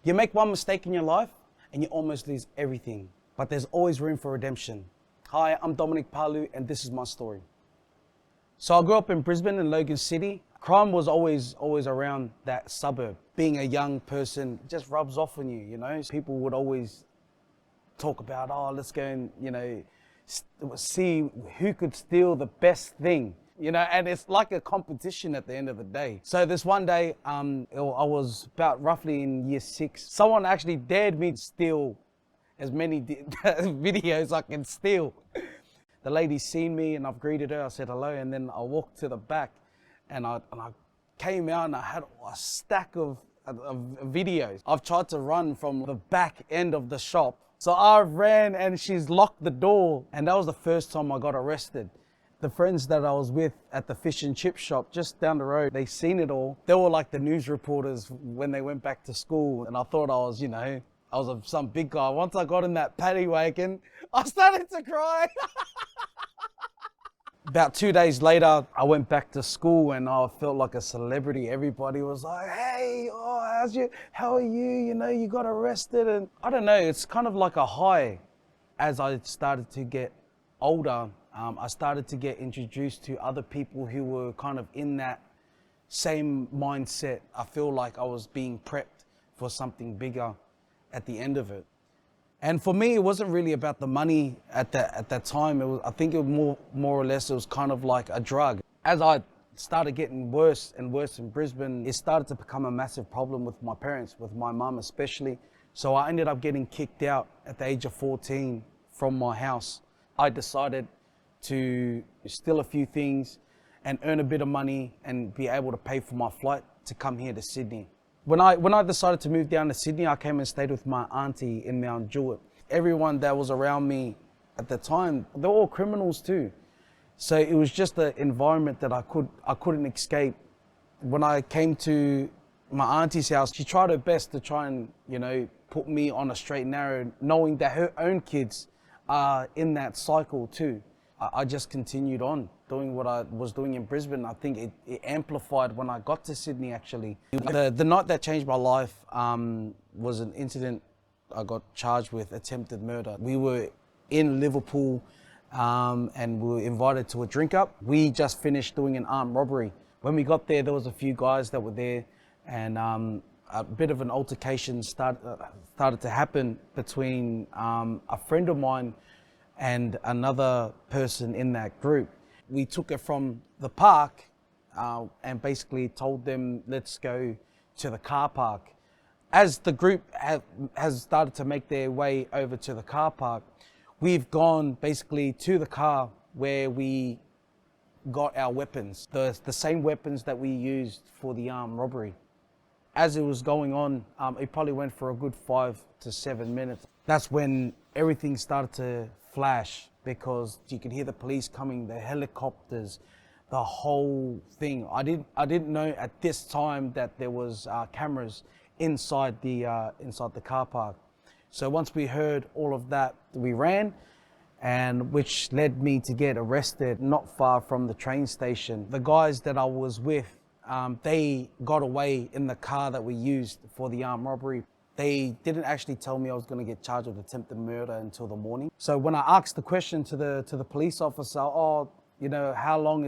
You make one mistake in your life and you almost lose everything. But there's always room for redemption. Hi, I'm Dominic Palu and this is my story. So I grew up in Brisbane in Logan City. Crime was always around that suburb. Being a young person just rubs off on you, you know. People would always talk about, oh, let's go and, you know, see who could steal the best thing. You know, and it's like a competition at the end of the day. So this one day, I was about roughly in year 6. Someone actually dared me to steal as many videos I can steal. The lady's seen me and I've greeted her, I said hello, and then I walked to the back and I came out and I had a stack of videos. I've tried to run from the back end of the shop. So I ran and she's locked the door, and that was the first time I got arrested. The friends that I was with at the fish and chip shop just down the road, they seen it all. They were like the news reporters when they went back to school, and I thought I was, you know, I was some big guy. Once I got in that paddy wagon, I started to cry. About 2 days later, I went back to school and I felt like a celebrity. Everybody was like, hey, oh, how are you? You know, you got arrested. And I don't know, it's kind of like a high. As I started to get older, I started to get introduced to other people who were kind of in that same mindset. I feel like I was being prepped for something bigger at the end of it. And for me, it wasn't really about the money at that time. I think it was more or less, it was kind of like a drug. As I started getting worse and worse in Brisbane, it started to become a massive problem with my parents, with my mum especially. So I ended up getting kicked out at the age of 14 from my house. I decided to steal a few things and earn a bit of money and be able to pay for my flight to come here to Sydney. When I decided to move down to Sydney, I came and stayed with my auntie in Mount Druitt. Everyone that was around me at the time, they were all criminals too. So it was just the environment that I couldn't escape. When I came to my auntie's house, she tried her best to try and, you know, put me on a straight and narrow, knowing that her own kids are in that cycle too. I just continued on doing what I was doing in Brisbane. I think it amplified when I got to Sydney, actually. The night that changed my life was an incident. I got charged with attempted murder. We were in Liverpool and we were invited to a drink up. We just finished doing an armed robbery. When we got there, there was a few guys that were there, and a bit of an altercation started to happen between a friend of mine and another person in that group. We took it from the park and basically told them, let's go to the car park. As the group has started to make their way over to the car park, we've gone basically to the car where we got our weapons, the same weapons that we used for the armed robbery. As it was going on, it probably went for a good 5 to 7 minutes. That's when everything started to flash, because you could hear the police coming, the helicopters, the whole thing. I didn't know at this time that there was cameras inside the car park. So once we heard all of that, we ran, and which led me to get arrested not far from the train station. The guys that I was with, they got away in the car that we used for the armed robbery. They didn't actually tell me I was going to get charged with attempted murder until the morning. So when I asked the question to the police officer, oh, you know, how long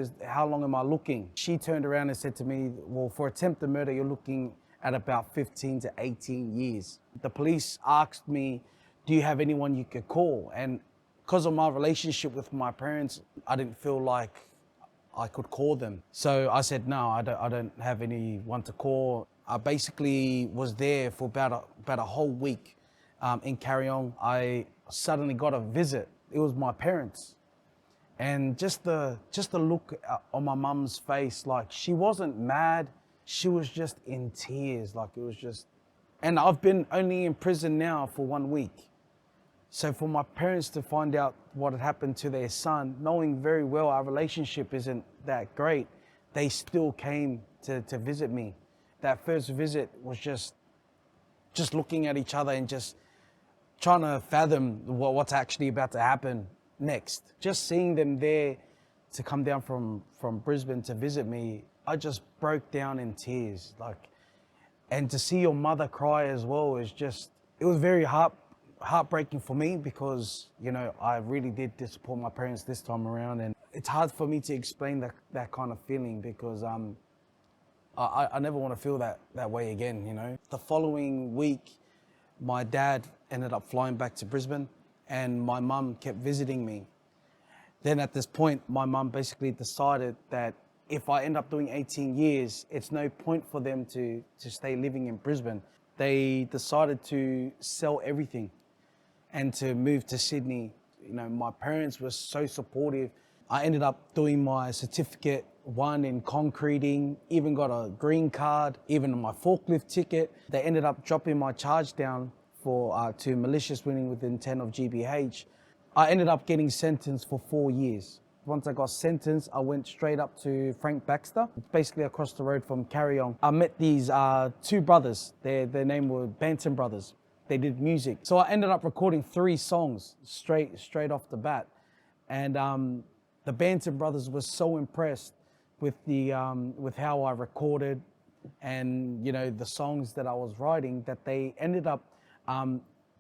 am I looking? She turned around and said to me, well, for attempted murder, you're looking at about 15 to 18 years. The police asked me, do you have anyone you could call? And because of my relationship with my parents, I didn't feel like I could call them. So I said, no, I don't have anyone to call. I basically was there for about a whole week in Carry On. I suddenly got a visit. It was my parents. And just the look on my mum's face, like she wasn't mad, she was just in tears, like it was just. And I've been only in prison now for 1 week. So for my parents to find out what had happened to their son, knowing very well our relationship isn't that great, they still came to visit me. That first visit was just looking at each other and just trying to fathom what's actually about to happen next. Just seeing them there to come down from Brisbane to visit me, I just broke down in tears. Like, And to see your mother cry as well is just, it was very heartbreaking for me because, you know, I really did disappoint my parents this time around. And it's hard for me to explain that kind of feeling because I never want to feel that way again, you know. The following week, my dad ended up flying back to Brisbane and my mum kept visiting me. Then at this point, my mum basically decided that if I end up doing 18 years, it's no point for them to stay living in Brisbane. They decided to sell everything and to move to Sydney. You know, my parents were so supportive. I ended up doing my certificate 1 in concreting, even got a green card, even my forklift ticket. They ended up dropping my charge down to malicious winning with intent of GBH. I ended up getting sentenced for 4 years. Once I got sentenced, I went straight up to Frank Baxter, basically across the road from Carryong. I met these 2 brothers. Their name were Bantam Brothers. They did music. So I ended up recording 3 songs straight off the bat. And the Bantam Brothers were so impressed with with how I recorded and, you know, the songs that I was writing that they ended up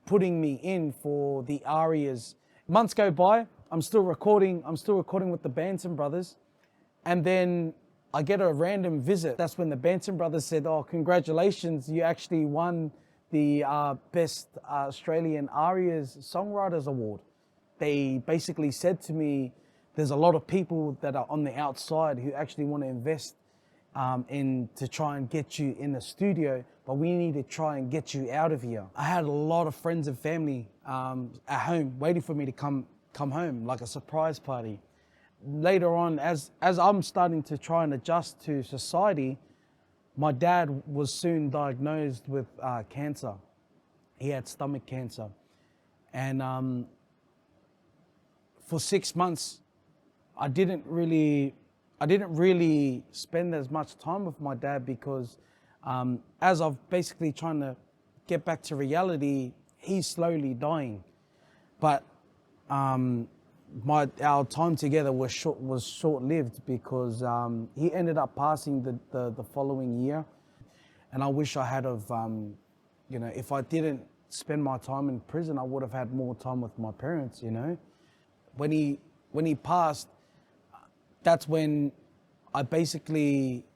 putting me in for the arias. Months go by, I'm still recording with the Bantam Brothers, and then I get a random visit. That's when the Bantam Brothers said, "Oh, congratulations, you actually won the Best Australian Arias Songwriters Award." They basically said to me, there's a lot of people that are on the outside who actually want to invest to try and get you in the studio, but we need to try and get you out of here. I had a lot of friends and family at home waiting for me to come home, like a surprise party. Later on, as I'm starting to try and adjust to society, my dad was soon diagnosed with cancer. He had stomach cancer. And for 6 months, I didn't really spend as much time with my dad because as I've basically trying to get back to reality, he's slowly dying. But our time together was short-lived because he ended up passing the following year, and I wish I had you know, if I didn't spend my time in prison, I would have had more time with my parents. You know, when he passed, that's when I basically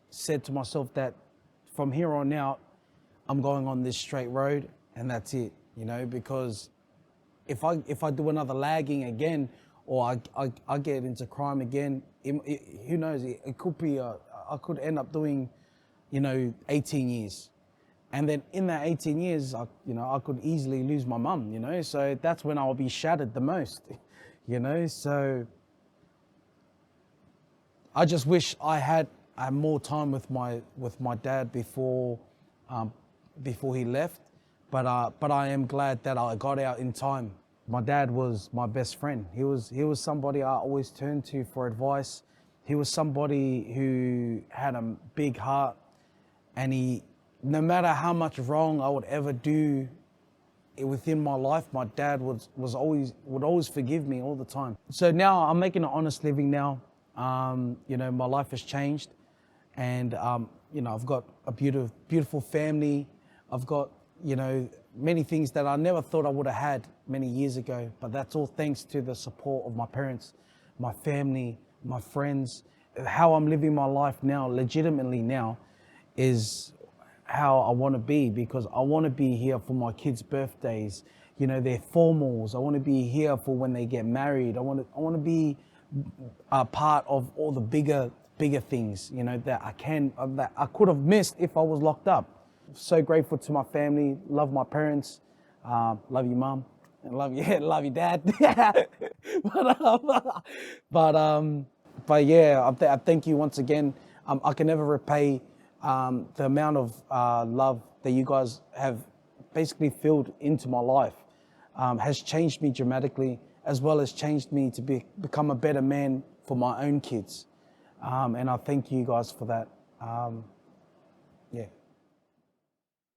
said to myself that from here on out, I'm going on this straight road, and that's it. You know, because if I do another lagging again, or I get into crime again, who knows? It could be I could end up doing, you know, 18 years, and then in that 18 years, I could easily lose my mum. You know, so that's when I'll be shattered the most. You know, so I just wish I had more time with my dad before he left. But I am glad that I got out in time. My dad was my best friend. He was somebody I always turned to for advice. He was somebody who had a big heart, and no matter how much wrong I would ever do within my life, my dad would always forgive me all the time. So now I'm making an honest living now. You know, my life has changed, and you know, I've got a beautiful family. I've got, you know, many things that I never thought I would have had many years ago, but that's all thanks to the support of my parents, my family, my friends. How I'm living my life now, legitimately now, is how I want to be, because I want to be here for my kids' birthdays, you know, their formals. I want to be here for when they get married. I want to be a part of all the bigger things, you know, that I could have missed if I was locked up. So grateful to my family, love my parents, love you, Mum, and love you, Dad. But yeah, I thank you once again. I can never repay the amount of love that you guys have basically filled into my life. Has changed me dramatically, as well as changed me to become a better man for my own kids. And I thank you guys for that.